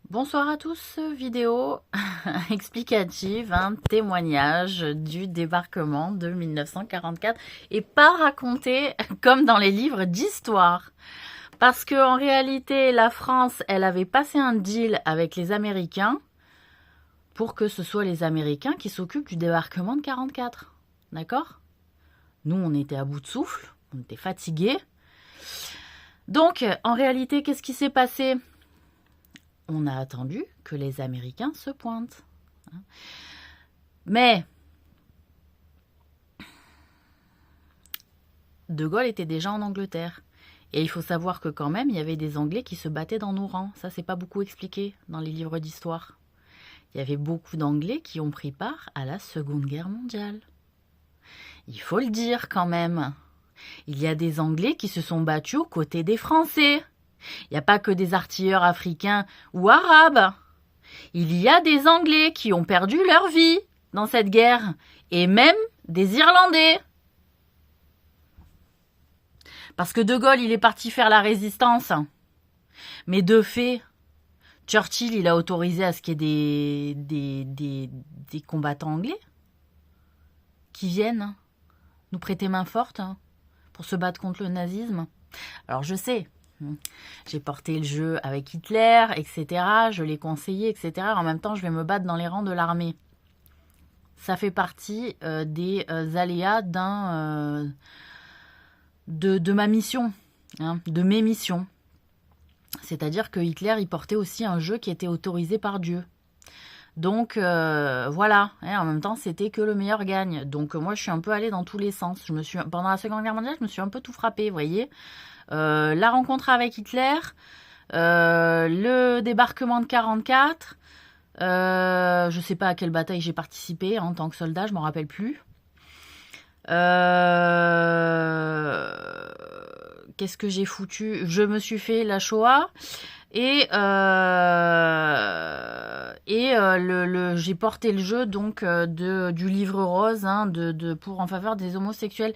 Bonsoir à tous, vidéo explicative, un témoignage du débarquement de 1944 et pas raconté comme dans les livres d'histoire. Parce que en réalité, la France, elle avait passé un deal avec les Américains pour que ce soit les Américains qui s'occupent du débarquement de 44. D'accord ? Nous, on était à bout de souffle, on était fatigués. Donc, en réalité, qu'est-ce qui s'est passé ? On a attendu que les Américains se pointent. Mais De Gaulle était déjà en Angleterre. Et il faut savoir que quand même, il y avait des Anglais qui se battaient dans nos rangs. Ça, c'est pas beaucoup expliqué dans les livres d'histoire. Il y avait beaucoup d'Anglais qui ont pris part à la Seconde Guerre mondiale. Il faut le dire quand même. Il y a des Anglais qui se sont battus aux côtés des Français. Il n'y a pas que des artilleurs africains ou arabes. Il y a des Anglais qui ont perdu leur vie dans cette guerre, et même des Irlandais. Parce que De Gaulle, il est parti faire la résistance. Mais de fait, Churchill, il a autorisé à ce qu'il y ait des combattants anglais qui viennent nous prêter main forte pour se battre contre le nazisme. Alors je sais, j'ai porté le jeu avec Hitler, etc. Je l'ai conseillé, etc. En même temps, je vais me battre dans les rangs de l'armée. Ça fait partie des aléas de ma mission, de mes missions. C'est-à-dire que Hitler, il portait aussi un jeu qui était autorisé par Dieu. Donc voilà, en même temps, c'était que le meilleur gagne. Donc moi, je suis un peu allée dans tous les sens. Pendant la Seconde Guerre mondiale, je me suis un peu tout frappée, vous voyez. La rencontre avec Hitler, le débarquement de 44, je sais pas à quelle bataille j'ai participé en tant que soldat, je m'en rappelle plus. Qu'est-ce que j'ai foutu ? Je me suis fait la Shoah et j'ai porté le jeu donc du livre rose pour en faveur des homosexuels.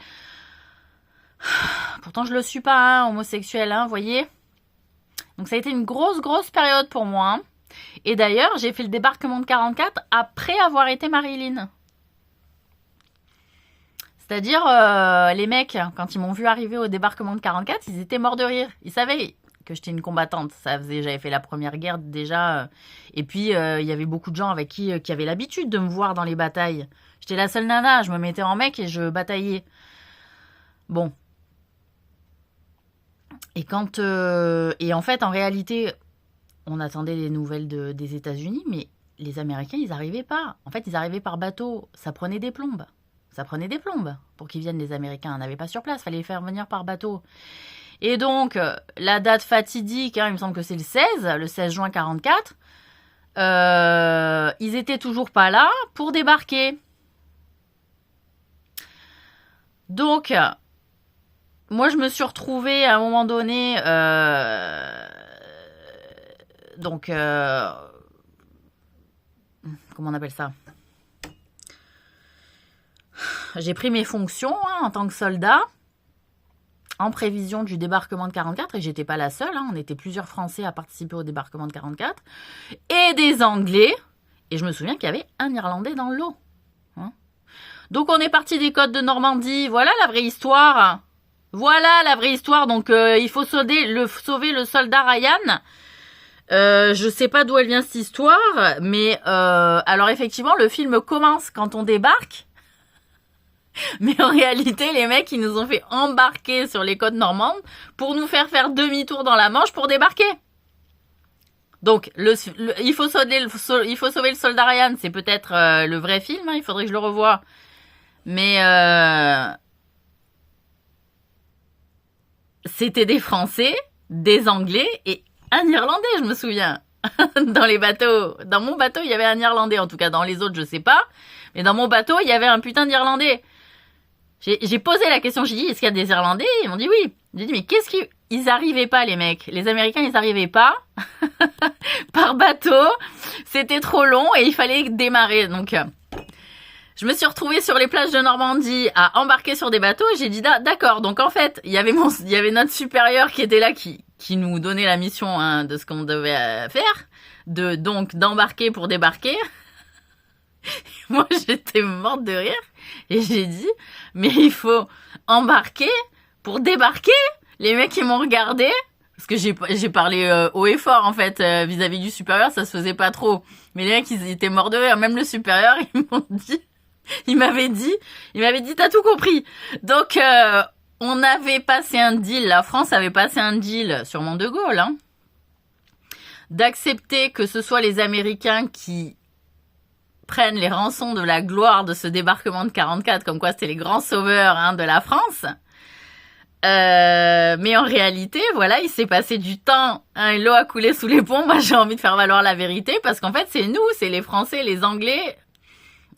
Pourtant, je le suis pas, homosexuel, vous voyez. Donc, ça a été une grosse période pour moi. Et d'ailleurs, j'ai fait le débarquement de 44 après avoir été Marilyn. C'est-à-dire, les mecs, quand ils m'ont vu arriver au débarquement de 44, ils étaient morts de rire. Ils savaient que j'étais une combattante. J'avais fait la première guerre déjà. Et puis, il y avait beaucoup de gens avec qui avaient l'habitude de me voir dans les batailles. J'étais la seule nana, je me mettais en mec et je bataillais. Bon. Et en fait, en réalité, on attendait les nouvelles des États-Unis, mais les Américains, ils n'arrivaient pas. En fait, ils arrivaient par bateau. Ça prenait des plombes. Pour qu'ils viennent, les Américains. On n'avait pas sur place, fallait les faire venir par bateau. Et donc, la date fatidique, il me semble que c'est le 16 juin 44, ils étaient toujours pas là pour débarquer. Donc, moi, je me suis retrouvée à un moment donné, comment on appelle ça ? J'ai pris mes fonctions en tant que soldat en prévision du débarquement de 44 et j'étais pas la seule, on était plusieurs Français à participer au débarquement de 44 et des Anglais, et je me souviens qu'il y avait un Irlandais dans le lot. Donc on est parti des côtes de Normandie, voilà la vraie histoire. Donc il faut sauver le soldat Ryan. Je sais pas d'où elle vient cette histoire, mais alors effectivement le film commence quand on débarque. Mais en réalité, les mecs, ils nous ont fait embarquer sur les côtes normandes pour nous faire demi-tour dans la Manche pour débarquer. Donc, il faut sauver le soldat Ryan. C'est peut-être le vrai film, il faudrait que je le revoie. Mais c'était des Français, des Anglais et un Irlandais, je me souviens. Dans les bateaux. Dans mon bateau, il y avait un Irlandais. En tout cas, dans les autres, je sais pas. Mais dans mon bateau, il y avait un putain d'Irlandais. J'ai posé la question, j'ai dit, est-ce qu'il y a des Irlandais ? Ils m'ont dit oui. J'ai dit, mais ils arrivaient pas, les mecs. Les Américains, ils arrivaient pas. Par bateau. C'était trop long et il fallait démarrer. Donc, je me suis retrouvée sur les plages de Normandie à embarquer sur des bateaux et j'ai dit, d'accord. Donc, en fait, il y avait notre supérieur qui était là, qui nous donnait la mission de ce qu'on devait faire. donc d'embarquer pour débarquer. Moi, j'étais morte de rire et j'ai dit, mais il faut embarquer pour débarquer. Les mecs, ils m'ont regardé parce que j'ai parlé haut et fort en fait vis-à-vis du supérieur, ça se faisait pas trop. Mais les mecs, ils étaient morts de rire. Même le supérieur, il m'avait dit, t'as tout compris. Donc, on avait passé un deal, la France avait passé un deal sur Mont de Gaulle, hein, d'accepter que ce soit les Américains qui prennent les rançons de la gloire de ce débarquement de 44, comme quoi c'était les grands sauveurs hein, de la France. Mais en réalité, voilà, il s'est passé du temps, hein, l'eau a coulé sous les ponts. Moi, j'ai envie de faire valoir la vérité parce qu'en fait, c'est nous, c'est les Français, les Anglais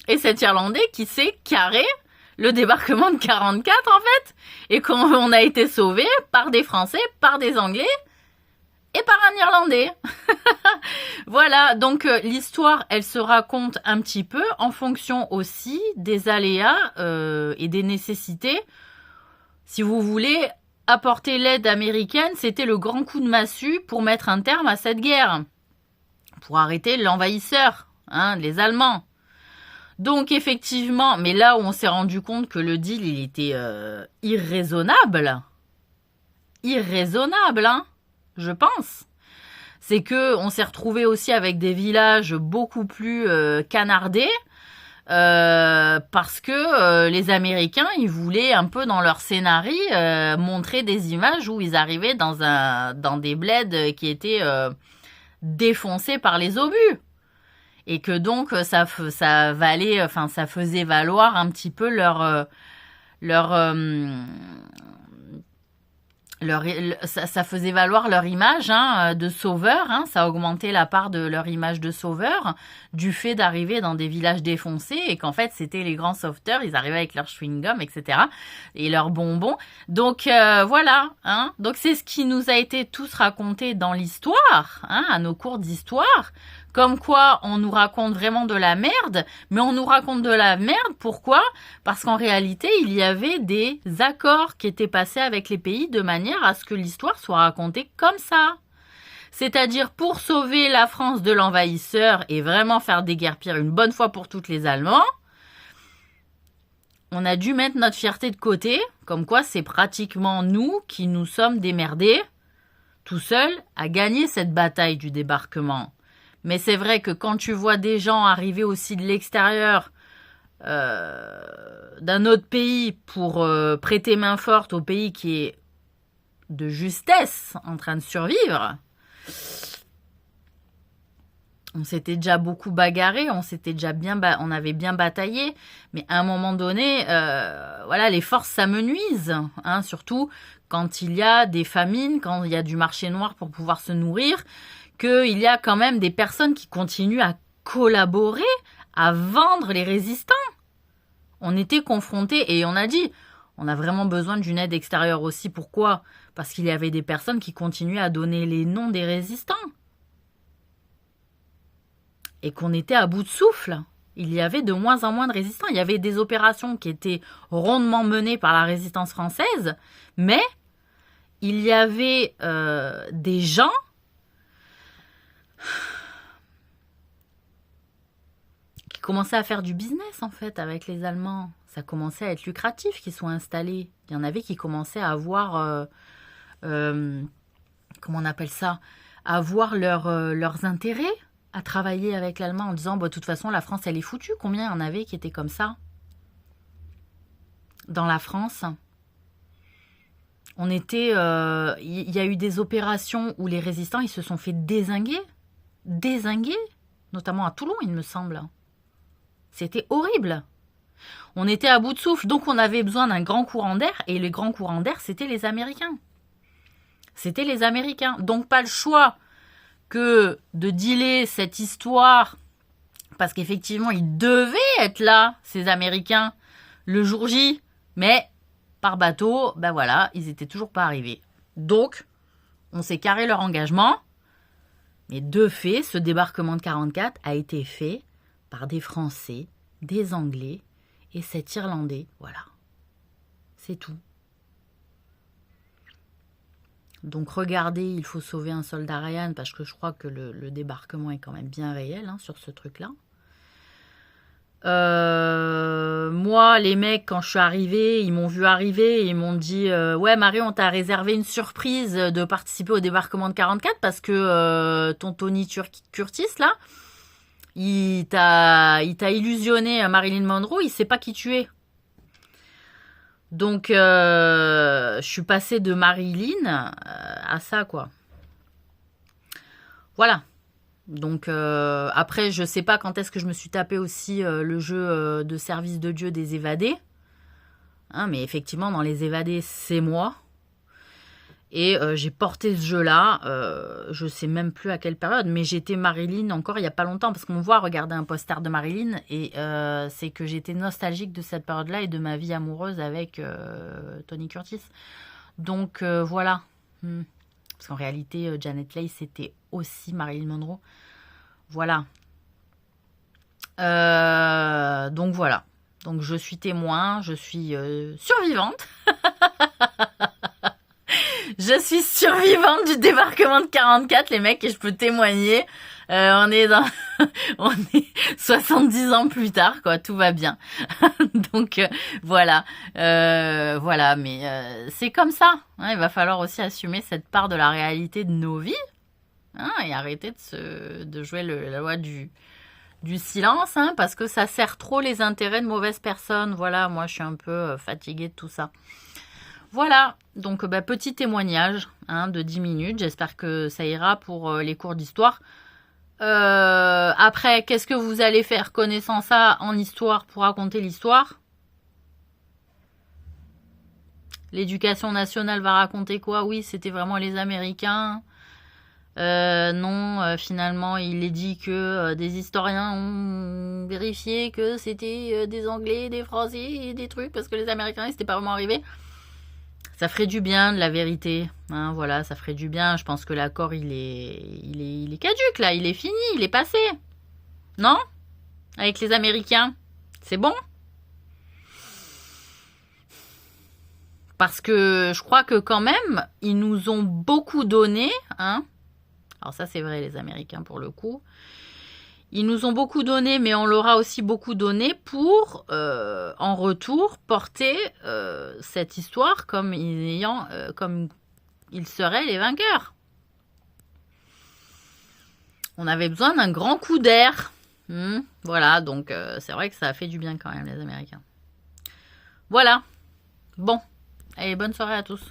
et cet Irlandais qui s'est carré le débarquement de 44 en fait, et qu'on a été sauvés par des Français, par des Anglais et par un Irlandais. Voilà, donc l'histoire, elle se raconte un petit peu en fonction aussi des aléas et des nécessités. Si vous voulez apporter l'aide américaine, c'était le grand coup de massue pour mettre un terme à cette guerre, pour arrêter l'envahisseur, hein, les Allemands. Donc effectivement, mais là où on s'est rendu compte que le deal, il était irraisonnable, hein, je pense. C'est que on s'est retrouvé aussi avec des villages beaucoup plus canardés, parce que les Américains, ils voulaient un peu dans leur scénario montrer des images où ils arrivaient dans des bleds qui étaient défoncés par les obus. Et que donc ça faisait valoir un petit peu ça faisait valoir leur image hein, de sauveur, hein, ça augmentait la part de leur image de sauveur du fait d'arriver dans des villages défoncés et qu'en fait c'était les grands sauveteurs, ils arrivaient avec leur chewing-gum, etc. et leurs bonbons. Donc voilà, hein. Donc c'est ce qui nous a été tous raconté dans l'histoire, hein, à nos cours d'histoire. Comme quoi, on nous raconte vraiment de la merde, mais on nous raconte de la merde, pourquoi ? Parce qu'en réalité, il y avait des accords qui étaient passés avec les pays de manière à ce que l'histoire soit racontée comme ça. C'est-à-dire pour sauver la France de l'envahisseur et vraiment faire déguerpir une bonne fois pour toutes les Allemands, on a dû mettre notre fierté de côté, comme quoi c'est pratiquement nous qui nous sommes démerdés, tout seuls, à gagner cette bataille du débarquement. Mais c'est vrai que quand tu vois des gens arriver aussi de l'extérieur d'un autre pays pour prêter main forte au pays qui est de justesse en train de survivre, on s'était déjà beaucoup bagarré, on avait bien bataillé, mais à un moment donné, voilà, les forces s'amenuisent, hein, surtout quand il y a des famines, quand il y a du marché noir pour pouvoir se nourrir, qu'il y a quand même des personnes qui continuent à collaborer, à vendre les résistants. On était confrontés et on a dit, on a vraiment besoin d'une aide extérieure aussi. Pourquoi ? Parce qu'il y avait des personnes qui continuaient à donner les noms des résistants. Et qu'on était à bout de souffle. Il y avait de moins en moins de résistants. Il y avait des opérations qui étaient rondement menées par la résistance française, mais il y avait des gens qui commençaient à faire du business en fait avec les Allemands. Ça commençait à être lucratif qu'ils soient installés. Il y en avait qui commençaient à avoir, comment on appelle ça, à avoir leurs intérêts à travailler avec l'Allemand en disant, bah, de toute façon la France elle est foutue. Combien il y en avait qui étaient comme ça dans la France? On était, il y a eu des opérations où les résistants ils se sont fait dézinguer, notamment à Toulon il me semble. C'était horrible. On était à bout de souffle, donc on avait besoin d'un grand courant d'air, et le grand courant d'air, c'était les Américains. C'était les Américains. Donc pas le choix que de dealer cette histoire, parce qu'effectivement, ils devaient être là, ces Américains, le jour J, mais par bateau, ben voilà, ils étaient toujours pas arrivés. Donc, on s'est carré leur engagement, mais de fait, ce débarquement de 44 a été fait par des Français, des Anglais et cet Irlandais. Voilà. C'est tout. Donc regardez, il faut sauver un soldat Ryan, parce que je crois que le débarquement est quand même bien réel hein, sur ce truc-là. Moi, les mecs, quand je suis arrivée, ils m'ont vu arriver et ils m'ont dit ouais Marie, on t'a réservé une surprise de participer au débarquement de 44 parce que ton Tony Curtis, là, il t'a illusionné Marilyn Monroe, il sait pas qui tu es. Donc, je suis passée de Marilyn à ça, quoi. Voilà. Donc, après, je sais pas quand est-ce que je me suis tapé aussi le jeu de service de Dieu des évadés. Hein, mais effectivement, dans les évadés, c'est moi. Et j'ai porté ce jeu-là, je sais même plus à quelle période, mais j'étais Marilyn encore il n'y a pas longtemps, parce qu'on me voit regarder un poster de Marilyn, et c'est que j'étais nostalgique de cette période-là et de ma vie amoureuse avec Tony Curtis. Donc voilà. Parce qu'en réalité, Janet Leigh, c'était aussi Marilyn Monroe. Voilà. Donc voilà. Donc je suis témoin, je suis survivante. Je suis survivante du débarquement de 44, les mecs, et je peux témoigner. On est 70 ans plus tard, quoi, tout va bien. Donc voilà, voilà, mais c'est comme ça. Hein, il va falloir aussi assumer cette part de la réalité de nos vies, hein, et arrêter de jouer la loi du silence, hein, parce que ça sert trop les intérêts de mauvaises personnes. Voilà, moi je suis un peu fatiguée de tout ça. Voilà, donc petit témoignage hein, de 10 minutes. J'espère que ça ira pour les cours d'histoire. Après, qu'est-ce que vous allez faire connaissant ça en histoire pour raconter l'histoire? L'éducation nationale va raconter quoi? Oui, c'était vraiment les Américains. Non, finalement, il est dit que des historiens ont vérifié que c'était des Anglais, des Français et des trucs, parce que les Américains, ils n'étaient pas vraiment arrivés. Ça ferait du bien de la vérité, hein, voilà, ça ferait du bien. Je pense que l'accord il est caduque là, il est fini, il est passé, non? Avec les Américains, c'est bon? Parce que je crois que quand même, ils nous ont beaucoup donné, hein. Alors ça c'est vrai les Américains pour le coup. Ils nous ont beaucoup donné, mais on leur a aussi beaucoup donné pour, en retour, porter cette histoire comme comme ils seraient les vainqueurs. On avait besoin d'un grand coup d'air. Voilà, donc c'est vrai que ça a fait du bien quand même, les Américains. Voilà. Bon. Allez, bonne soirée à tous.